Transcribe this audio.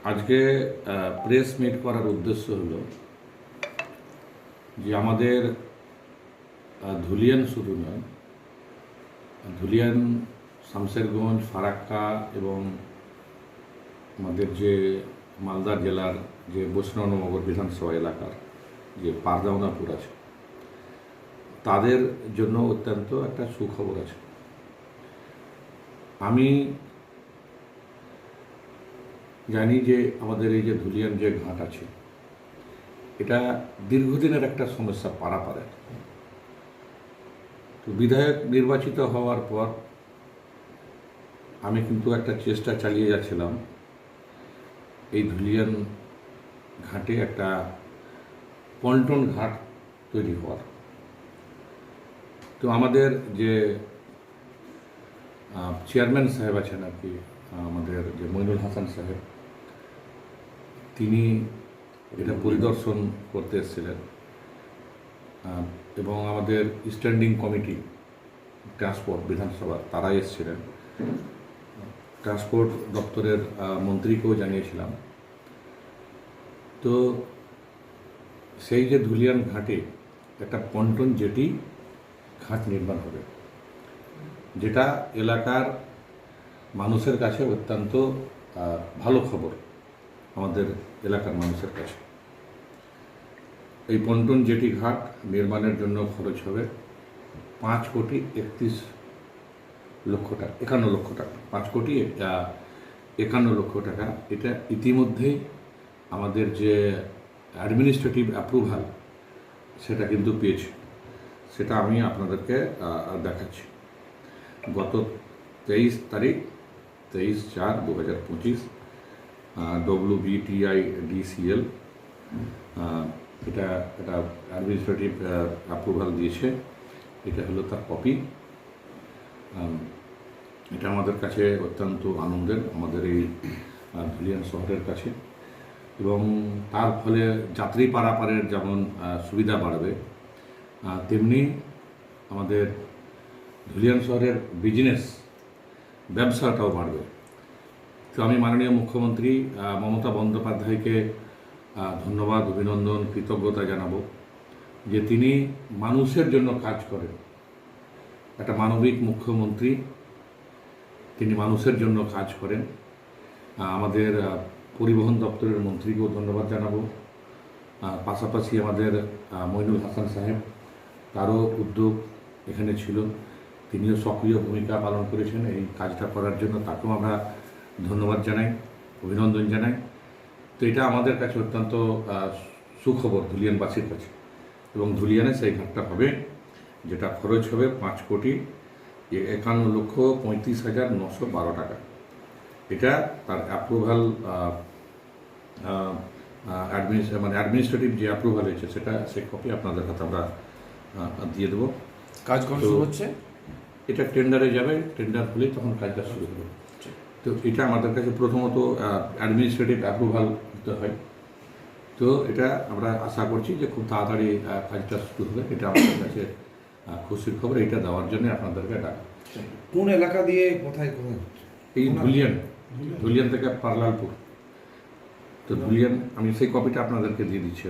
আজকে press meet করার উদ্দেশ্য হলো যে আমাদের ধুলিয়ান শুধু নয়, ধুলিয়ান, শামশেরগঞ্জ, ফারাক্কা এবং আমাদের যে মালদা জেলার যে বৈষ্ণবনগর বিধানসভা এলাকার যে পারদাউনাপুর আছে, তাদের জন্য অত্যন্ত একটা সুখবর আছে। আমি জানি যে আমাদের এই যে ধুলিয়ান যে ঘাট আছে, এটা দীর্ঘদিনের একটা সমস্যা পারাপারে। তো বিধায়ক নির্বাচিত হওয়ার পর আমি কিন্তু একটা চেষ্টা চালিয়ে যাচ্ছিলাম এই ধুলিয়ান ঘাটে একটা পন্টন ঘাট তৈরি হওয়ার। তো আমাদের যে চেয়ারম্যান সাহেব আছেন আর কি, আমাদের যে মইনুল হাসান সাহেব, তিনি এটা পরিদর্শন করতে এসেছিলেন এবং আমাদের স্ট্যান্ডিং কমিটি ট্রান্সপোর্ট বিধানসভা তারা এসেছিলেন। ট্রান্সপোর্ট দপ্তরের মন্ত্রীকেও জানিয়েছিলাম। তো সেই যে ধুলিয়ান ঘাটে একটা পন্টন জেটি ঘাট নির্মাণ হবে, যেটা এলাকার মানুষের কাছে অত্যন্ত ভালো খবর। আমাদের এলাকার মানুষের কাছে এই পন্টন জেটি ঘাট নির্মাণের জন্য খরচ হবে 5,51 লক্ষ টাকা। 5,51 লক্ষ টাকা। এটা ইতিমধ্যেই আমাদের যে অ্যাডমিনিস্ট্রেটিভ অ্যাপ্রুভাল সেটা কিন্তু পেয়েছে, সেটা আমি আপনাদেরকে দেখাচ্ছি। গত 23 তারিখ 23/4/2025 WBTIDCL এটা অ্যাডমিনিস্ট্রেটিভ অ্যাপ্রুভাল দিয়েছে। এটা হলো তার কপি। এটা আমাদের কাছে অত্যন্ত আনন্দের, আমাদের এই ধুলিয়ান শহরের কাছে, এবং তার ফলে যাত্রী পারাপারের যেমন সুবিধা বাড়বে, তেমনি আমাদের ধুলিয়ান শহরের বিজনেস ব্যবসাটাও বাড়বে। তো আমি মাননীয় মুখ্যমন্ত্রী মমতা বন্দ্যোপাধ্যায়কে ধন্যবাদ, অভিনন্দন, কৃতজ্ঞতা জানাবো যে তিনি মানুষের জন্য কাজ করেন। একটা মানবিক মুখ্যমন্ত্রী, তিনি মানুষের জন্য কাজ করেন। আমাদের পরিবহন দপ্তরের মন্ত্রীকেও ধন্যবাদ জানাবো। পাশাপাশি আমাদের মইনুল হাসান সাহেব, তারও উদ্যোগ এখানে ছিল, তিনিও সক্রিয় ভূমিকা পালন করেছেন এই কাজটা করার জন্য, তাকেও আমরা ধন্যবাদ জানাই, অভিনন্দন জানাই। তো এটা আমাদের কাছে অত্যন্ত সুখবর ধুলিয়ানবাসীর কাছে, এবং ধুলিয়ানে সেই ঘাটটা হবে, যেটা খরচ হবে 5,51,35,912 টাকা। এটা তার অ্যাপ্রুভাল অ্যাডমিনিস্ট্রেটিভ যে অ্যাপ্রুভাল হয়েছে সেটা, সেই কপি আপনাদের হাতে আমরা দিয়ে দেবো। কাজ কখন শুরু হচ্ছে? এটা টেন্ডারে যাবে, টেন্ডার হলে তখন কাজটা শুরু হবে। তো এটা আমাদের কাছে প্রথমত অ্যাডমিনিস্ট্রেটিভ অ্যাপ্রুভাল দিতে হয়। তো এটা আমরা আশা করছি যে খুব তাড়াতাড়ি কাজটা শুরু হবে। এটা আমাদের কাছে খুশির খবর। এটা দেওয়ার জন্য আপনাদেরকে ডাকা। কোন এলাকা দিয়ে কোথায় কোথায়? এই ধুলিয়ান থেকে পারলালপুর। তো ধুলিয়ান, আমি সেই কপিটা আপনাদেরকে দিয়ে দিচ্ছি।